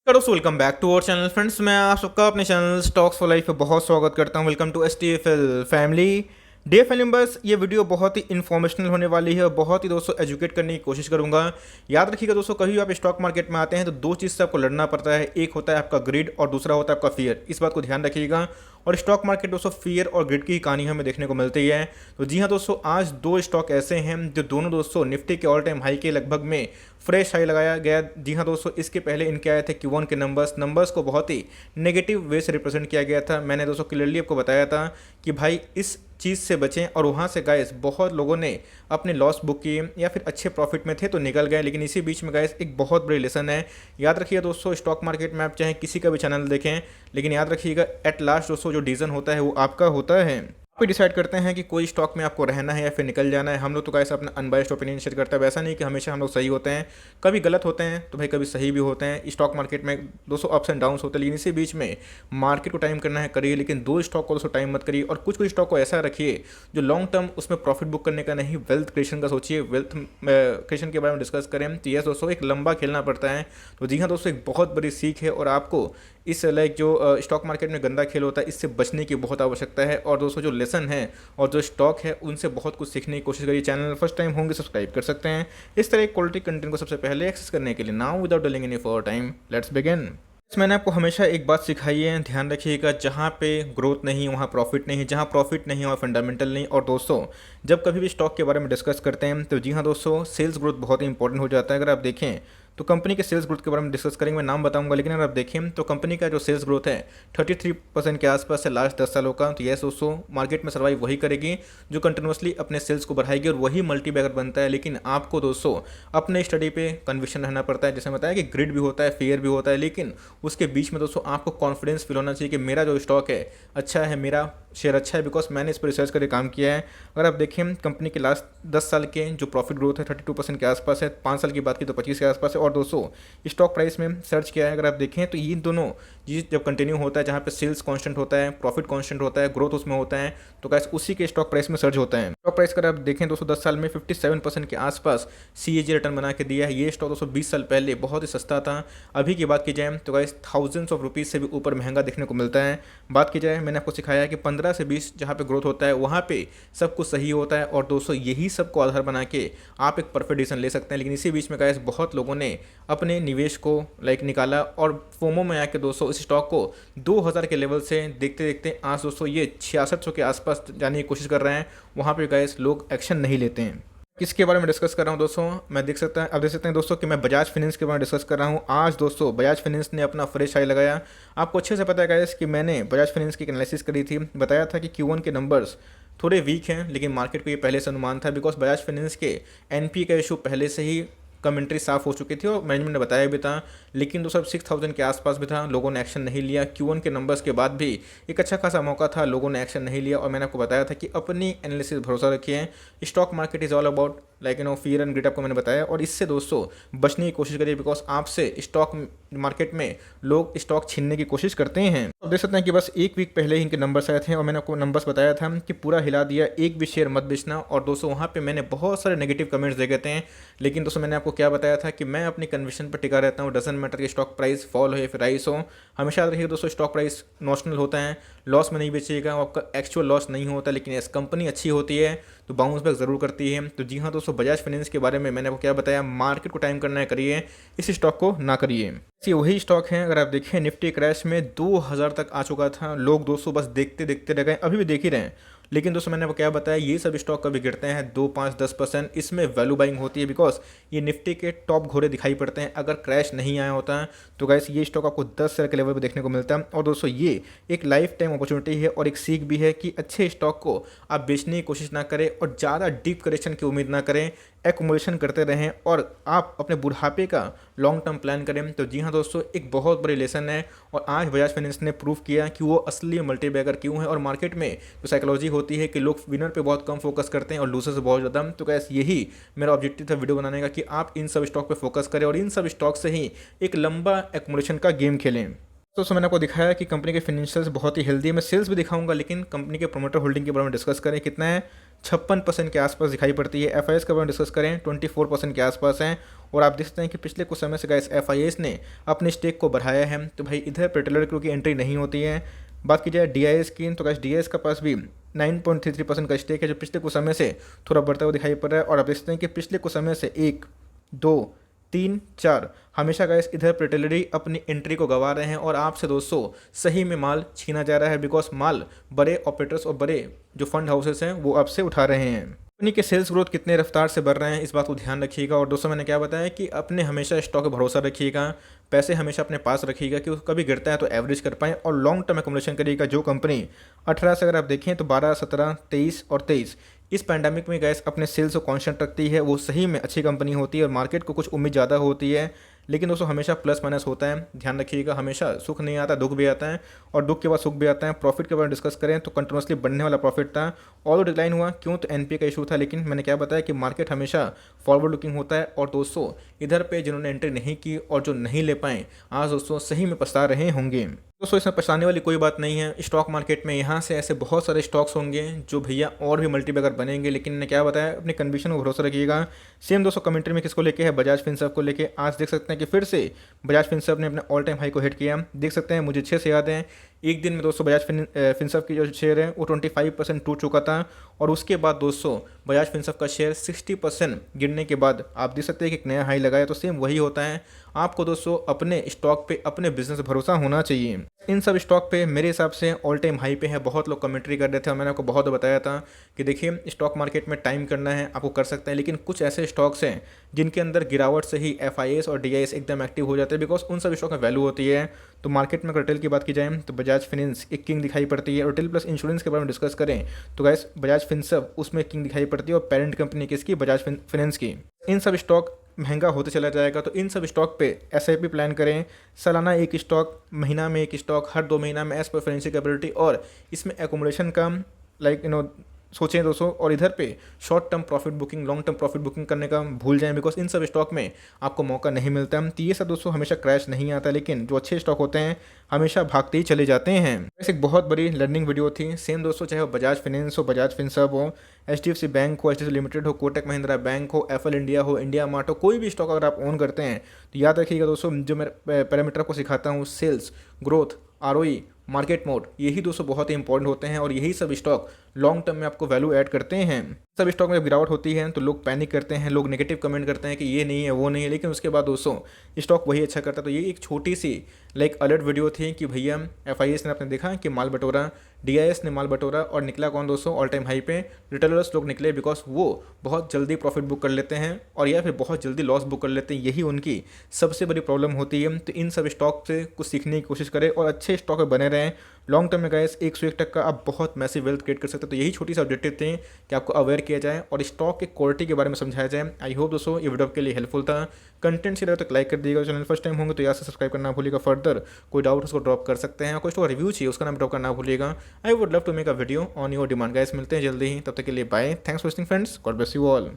दोस्तों welcome back to our channel friends. मैं आप सबका अपने चैनल स्टॉक्स फॉर लाइफ पे बहुत स्वागत करता हूं। Welcome to STFL family. Day members, ये वीडियो बहुत ही इन्फॉर्मेशनल होने वाली है और बहुत ही दोस्तों एजुकेट करने की कोशिश करूंगा। याद रखिएगा दोस्तों, कभी भी आप स्टॉक मार्केट में आते हैं तो दो चीज़ से आपको लड़ना पड़ता है। एक होता है आपका ग्रिड और दूसरा होता है आपका फियर। इस बात को ध्यान रखिएगा। और स्टॉक मार्केट दोस्तों फियर और ग्रिड की कहानी हमें देखने को मिलती है। तो जी हाँ दोस्तों, आज दो स्टॉक ऐसे हैं जो दोनों दोस्तों निफ्टी के ऑल टाइम हाई के लगभग में फ्रेश हाई लगाया गया। जी हाँ दोस्तों, इसके पहले इनके आए थे Q1 के नंबर्स को बहुत ही नेगेटिव वे से रिप्रेजेंट किया गया था। मैंने दोस्तों क्लियरली आपको बताया था कि भाई इस चीज़ से बचें, और वहाँ से गाइस बहुत लोगों ने अपने लॉस बुक किए या फिर अच्छे प्रॉफिट में थे तो निकल गए। लेकिन इसी बीच में गाइस एक बहुत बड़ी लेसन है। याद रखिएगा दोस्तों, स्टॉक मार्केट में आप चाहे किसी का भी चैनल देखें, लेकिन याद रखिएगा एट लास्ट दोस्तों जो डिसीजन होता है वो आपका होता है। आप ही डिसाइड करते हैं कि कोई स्टॉक में आपको रहना है या फिर निकल जाना है। हम लोग तो गाइस अपना अनबायस्ड ओपिनियन शेयर करते हैं। वैसा नहीं कि हमेशा हम लोग सही होते हैं, कभी गलत होते हैं तो भाई कभी सही भी होते हैं। स्टॉक मार्केट में दोस्तों अप्स एंड डाउन्स होते हैं, लेकिन इसी बीच में मार्केट को टाइम करना है करिए, लेकिन दो स्टॉक को दोस्तों टाइम मत करिए। और कुछ कुछ स्टॉक को ऐसा रखिए जो लॉन्ग टर्म उसमें प्रॉफिट बुक करने का नहीं, वेल्थ क्रिएशन का सोचिए। वेल्थ क्रिएशन के बारे में डिस्कस करें तो यस दोस्तों, एक लंबा खेलना पड़ता है। तो जी हाँ दोस्तों, एक बहुत बड़ी सीख है और आपको इस लाइक जो स्टॉक मार्केट में गंदा खेल होता है इससे बचने की बहुत आवश्यकता है। और दोस्तों जो लेसन है और जो स्टॉक है उनसे बहुत कुछ सीखने की कोशिश करिए। चैनल फर्स्ट टाइम होंगे सब्सक्राइब कर सकते हैं इस तरह क्वालिटी कंटेंट को सबसे पहले एक्सेस करने के लिए। Now without delaying any for time, let's begin. मैंने आपको हमेशा एक बात सिखाई है, ध्यान रखिएगा, जहाँ पे ग्रोथ नहीं वहाँ प्रॉफिट नहीं, जहाँ प्रॉफिट नहीं वहाँ फंडामेंटल नहीं। और दोस्तों जब कभी भी स्टॉक के बारे में डिस्कस करते हैं तो जी हाँ दोस्तों, सेल्स ग्रोथ बहुत ही इंपॉर्टेंट हो जाता है। अगर आप देखें तो कंपनी के सेल्स ग्रोथ के बारे में डिस्कस करेंगे, मैं नाम बताऊंगा, लेकिन अगर आप देखें तो कंपनी का जो सेल्स ग्रोथ है 33% के आसपास है लास्ट 10 सालों का। तो यस दोस्तों, मार्केट में सर्वाइव वही करेगी जो कंटिन्यूसली अपने सेल्स को बढ़ाएगी और वही मल्टीबैगर बनता है। लेकिन आपको दोस्तों अपने स्टडी पे कन्विक्शन रहना पड़ता है। जैसे बताया कि ग्रिड भी होता है, फेयर भी होता है, लेकिन उसके बीच में दोस्तों आपको कॉन्फिडेंस फील होना चाहिए कि मेरा जो स्टॉक है अच्छा है, मेरा शेयर अच्छा है, बिकॉज मैंने इस पर रिसर्च करके काम किया है। अगर आप देखें कंपनी के लास्ट 10 साल के जो प्रॉफिट ग्रोथ है 32% के आसपास है, 5 साल की बात की तो 25 के आसपास है। और दोस्तों स्टॉक प्राइस में सर्च किया है, अगर आप देखें तो ये दोनों चीज़ जब कंटिन्यू होता है, जहाँ पे सेल्स कांस्टेंट होता है, प्रॉफिट कांस्टेंट होता है, ग्रोथ उसमें होता है, तो कैसे उसी के स्टॉक प्राइस में सर्च होता है। स्टॉक प्राइस अगर आप देखें दोस्तों 10 साल में 57% के आसपास CAG रिटर्न बना के दिया है। ये स्टॉक दोस्तों 20 साल पहले बहुत ही सस्ता था। अभी की बात की जाए तो गाइस थाउजेंड्स ऑफ रुपीज़ से भी ऊपर महंगा देखने को मिलता है। बात की जाए, मैंने आपको सिखाया है कि 15 से 20 जहाँ पे ग्रोथ होता है वहाँ पे सब कुछ सही होता है। और दोस्तों यही सबको आधार बना के आप एक परफेक्ट डिसीजन ले सकते हैं। लेकिन इसी बीच में गाइस बहुत लोगों ने अपने निवेश को निकाला और फोमो में आके दोस्तों इस स्टॉक को 2000 के लेवल से देखते देखते आज दोस्तों ये 6600 के आसपास जाने की कोशिश कर रहे हैं। वहाँ पे गाइस लोग एक्शन नहीं लेते हैं। किसके बारे में डिस्कस कर रहा हूँ दोस्तों, मैं देख सकता है, अब देख सकते हैं दोस्तों कि मैं बजाज फाइनेंस के बारे में डिस्कस कर रहा हूँ। आज दोस्तों बजाज फाइनेंस ने अपना फ्रेश हाई लगाया। आपको अच्छे से पता है गाइस कि मैंने बजाज फाइनेंस की एनालिसिस करी थी, बताया था कि Q1 के नंबर्स थोड़े वीक हैं, लेकिन मार्केट को ये पहले से अनुमान था, बिकॉज बजाज फाइनेंस के NPA का इशू पहले से ही कमेंट्री साफ हो चुकी थी और मैनेजमेंट ने बताया भी था। लेकिन दोस्तों 6000 के आसपास भी था, लोगों ने एक्शन नहीं लिया। Q1 के नंबर्स के बाद भी एक अच्छा खासा मौका था, लोगों ने एक्शन नहीं लिया। और मैंने आपको बताया था कि अपनी एनालिसिस भरोसा रखिए। Stock market is all about fear and grid, आपको मैंने बताया। और इससे दोस्तों बचने की कोशिश करिए, बिकॉज आपसे स्टॉक मार्केट में लोग स्टॉक छीनने की कोशिश करते हैं। तो देख सकते हैं कि बस एक वीक पहले ही इनके नंबर्स आए थे और मैंने आपको नंबर्स बताया था कि पूरा हिला दिया, एक भी शेयर मत बेचना। और दोस्तों वहाँ पे मैंने बहुत सारे नेगेटिव कमेंट्स देखे थे, लेकिन दोस्तों मैंने आपको क्या बताया था कि मैं अपनी कन्विक्शन पर टिका रहता हूँ। डजंट मैटर कि स्टॉक प्राइस फॉल हो या फिर राइस हो, हमेशा याद रखिए दोस्तों स्टॉक प्राइस नॉशनल होता है, लॉस में नहीं बेचिएगा, आपका एक्चुअल लॉस नहीं होता। लेकिन यस, कंपनी अच्छी होती है तो बाउंस बैक ज़रूर करती है। तो जी हाँ दोस्तों, बजाज फाइनेंस के बारे में मैंने आपको क्या बताया, मार्केट को टाइम करना है करिए, इस स्टॉक को ना करिए। ये वही स्टॉक है, अगर आप देखें निफ्टी क्रैश में 2000 तक आ चुका था, लोग दोस्तों बस देखते देखते रह गए, अभी भी देख ही रहे हैं। लेकिन दोस्तों मैंने आपको क्या बताया, ये सब स्टॉक कभी गिरते हैं 2, 5, 10%, इसमें वैल्यू बाइंग होती है, बिकॉज ये निफ्टी के टॉप घोड़े दिखाई पड़ते हैं। अगर क्रैश नहीं आया होता है तो गाइस ये स्टॉक आपको 10 शेयर के लेवल पर देखने को मिलता है। और दोस्तों ये एक लाइफ टाइम अपॉर्चुनिटी है और एक सीख भी है कि अच्छे स्टॉक को आप बेचने की कोशिश ना करें और ज़्यादा डीप करेक्शन की उम्मीद ना करें, एक्युमुलेशन करते रहें और आप अपने बुढ़ापे का लॉन्ग टर्म प्लान करें। तो जी हाँ दोस्तों, एक बहुत बड़ी लेसन है और आज बजाज फाइनेंस ने प्रूव किया कि वो असली मल्टीबैगर क्यों है। और मार्केट में जो साइकोलॉजी होती है कि लोग विनर पे बहुत कम फोकस करते हैं और लूजर से बहुत ज़्यादा, तो कैसे यही मेरा ऑब्जेक्टिव था वीडियो बनाने का कि आप इन सब स्टॉक पे फोकस करें और इन सब स्टॉक से ही एक लंबा एक्युमुलेशन का गेम खेलें। तो मैंने आपको दिखाया कि कंपनी के फाइनेंशियल्स बहुत ही हेल्दी है। मैं सेल्स भी दिखाऊंगा, लेकिन कंपनी के प्रोमोटर होल्डिंग के बारे में डिस्कस करें कितना है, 56% के आसपास दिखाई पड़ती है। एफ के बारे में डिस्कस करें 24% के आसपास हैं। और आप देख सकते हैं कि पिछले कुछ समय से गाइस एफ ने अपने स्टेक को बढ़ाया है। तो भाई इधर पेट्रोलर क्रू की एंट्री नहीं होती है। बात की जाए डी की, तो गाइस डी का पास भी 9.33% का स्टेक है, जो पिछले कुछ समय से थोड़ा बढ़ता हुआ दिखाई पड़ रहा है। और आप देख सकते हैं कि पिछले कुछ समय से 1, 2, 3, 4 हमेशा गाइस इधर पेट्रोलरी अपनी एंट्री को गंवा रहे हैं और आपसे दोस्तों सही में माल छीना जा रहा है, बिकॉज माल बड़े ऑपरेटर्स और बड़े जो फंड हाउसेस हैं वो आपसे उठा रहे हैं। कंपनी के सेल्स ग्रोथ कितने रफ्तार से बढ़ रहे हैं, इस बात को ध्यान रखिएगा। और दोस्तों मैंने क्या बताया कि अपने हमेशा स्टॉक पर भरोसा रखिएगा, पैसे हमेशा अपने पास रखिएगा कि कभी गिरता है तो एवरेज कर पाएँ और लॉन्ग टर्म एकोमोडेशन करिएगा। जो कंपनी 18 से अगर आप देखें तो 12, 17, 23 और 23 इस पैंडेमिक में गैस अपने सेल्स को कांस्टेंट रखती है, वो सही में अच्छी कंपनी होती है। और मार्केट को कुछ उम्मीद ज़्यादा होती है, लेकिन दोस्तों हमेशा प्लस माइनस होता है, ध्यान रखिएगा। हमेशा सुख नहीं आता, दुख भी आता है, और दुख के बाद सुख भी आता है। प्रॉफिट के बारे में डिस्कस करें तो कंटिन्यूसली बढ़ने वाला प्रॉफिट था, और डिक्लाइन हुआ क्यों, तो एनपीए का इशू था। लेकिन मैंने क्या बताया कि मार्केट हमेशा फॉरवर्ड लुकिंग होता है। और दोस्तों इधर पे जिन्होंने एंट्री नहीं की और जो नहीं ले पाए, आज दोस्तों सही में पछता रहे होंगे। दोस्तों इसमें पछताने वाली कोई बात नहीं है। स्टॉक मार्केट में यहाँ से ऐसे बहुत सारे स्टॉक्स होंगे जो भैया और भी मल्टीबैगर बनेंगे, लेकिन मैंने क्या बताया अपनी कन्विक्शन को भरोसा रखिएगा। सेम दोस्तों कमेंट्री में किसको लेके है, बजाज फिनसर्व को लेके। आज देख सकते हैं कि फिर से बजाज फिनसर्व ने अपने ऑल टाइम हाई को हिट किया। देख सकते हैं, मुझे अच्छे से याद है एक दिन में दोस्तों बजाज फिनसर्व की जो शेयर है वो 25% टूट चुका था। और उसके बाद दोस्तों बजाज फिनसर्व का शेयर 60% गिरने के बाद आप देख सकते हैं कि एक नया हाई लगाया। तो सेम वही होता है, आपको दोस्तों अपने स्टॉक पे अपने बिजनेस भरोसा होना चाहिए। इन सब स्टॉक पे मेरे हिसाब से ऑल टाइम हाई पे है। बहुत लोग कमेंट्री कर रहे थे और मैंने आपको बहुत बताया था कि देखिए स्टॉक मार्केट में टाइम करना है, आपको कर सकते हैं। लेकिन कुछ ऐसे स्टॉक्स हैं जिनके अंदर गिरावट से ही एफ और डी एकदम एक्टिव हो जाते हैं, बिकॉज उन सब स्टॉक में वैल्यू होती है। तो मार्केट में रिटेल की बात की जाए तो बजाज फिनेंस एक किंग दिखाई पड़ती है। रिटेल प्लस इंश्योरेंस के बारे में डिस्कस करें तो गैस बजाज फिनसर्व उसमें किंग दिखाई पड़ती है, और पेरेंट कंपनी किसकी, बजाज फिनेंस की। इन सब स्टॉक महंगा होते चला जाएगा, तो इन सब स्टॉक पे एसआईपी प्लान करें। सालाना एक स्टॉक, महीना में एक स्टॉक, हर 2 महीना में एज पर फाइनेंशियल कैपेबिलिटी, और इसमें एकोमोडेशन का सोचें दोस्तों। और इधर पे short term profit booking, long term profit booking करने का भूल जाएं, बिकॉज इन सब स्टॉक में आपको मौका नहीं मिलता। तो ये सब दोस्तों हमेशा क्रैश नहीं आता, लेकिन जो अच्छे स्टॉक होते हैं हमेशा भागते ही चले जाते हैं। वैसे एक बहुत बड़ी लर्निंग वीडियो थी। सेम दोस्तों चाहे वो बजाज फिनेंस हो, बजाज फिनसर्व हो, एचडीएफसी बैंक हो, एचडीएफसी लिमिटेड हो, कोटक महिंद्रा बैंक हो, एफएल इंडिया हो, इंडिया मार्ट हो, कोई भी स्टॉक अगर आप ओन करते हैं तो याद रखिएगा दोस्तों जो मैं पैरामीटर को सिखाता हूँ, sales growth, ROE, market mode, यही दोस्तों बहुत ही इंपॉर्टेंट होते हैं। और यही सब स्टॉक लॉन्ग टर्म में आपको वैल्यू ऐड करते हैं। सब स्टॉक में जब गिरावट होती है तो लोग पैनिक करते हैं, लोग नेगेटिव कमेंट करते हैं कि ये नहीं है वो नहीं है, लेकिन उसके बाद दोस्तों स्टॉक वही अच्छा करता है। तो ये एक छोटी सी अलर्ट वीडियो थी कि भैया एफआईएस ने आपने देखा कि माल बटोरा, डीआईएस ने माल बटोरा, और निकला कौन दोस्तों, ऑल टाइम हाई पे रिटेलर्स लोग निकले, बिकॉज वो बहुत जल्दी प्रॉफिट बुक कर लेते हैं और या फिर बहुत जल्दी लॉस बुक कर लेते हैं। यही उनकी सबसे बड़ी प्रॉब्लम होती है। तो इन सब स्टॉक से कुछ सीखने की कोशिश करें और अच्छे स्टॉक में बने रहें। लॉन्ग टर्म में गाइस 101% का आप बहुत मैसिव वेल्थ क्रिएट कर सकते हैं। तो यही छोटी सी ऑब्जेक्टिव थे कि आपको अवेयर किया जाए और स्टॉक के क्वालिटी के बारे में समझाया जाए। आई होप दोस्तों ये वीडियो आपके लिए हेल्पफुल था। कंटेंट से लगे तो लाइक कर दीजिएगा, चैनल फर्स्ट टाइम होंगे तो यहाँ से सब्सक्राइब करना भूलिएगा। फर्दर कोई डाउट उसको ड्रॉप कर सकते हैं, और कुछ तो रिव्यू चाहिए उसका नाम ड्रॉप करना भूलिएगा। I would love to make a video on your demand. Guys मिलते हैं जल्दी ही, तब तक के लिए bye. Thanks for watching friends, God bless you all.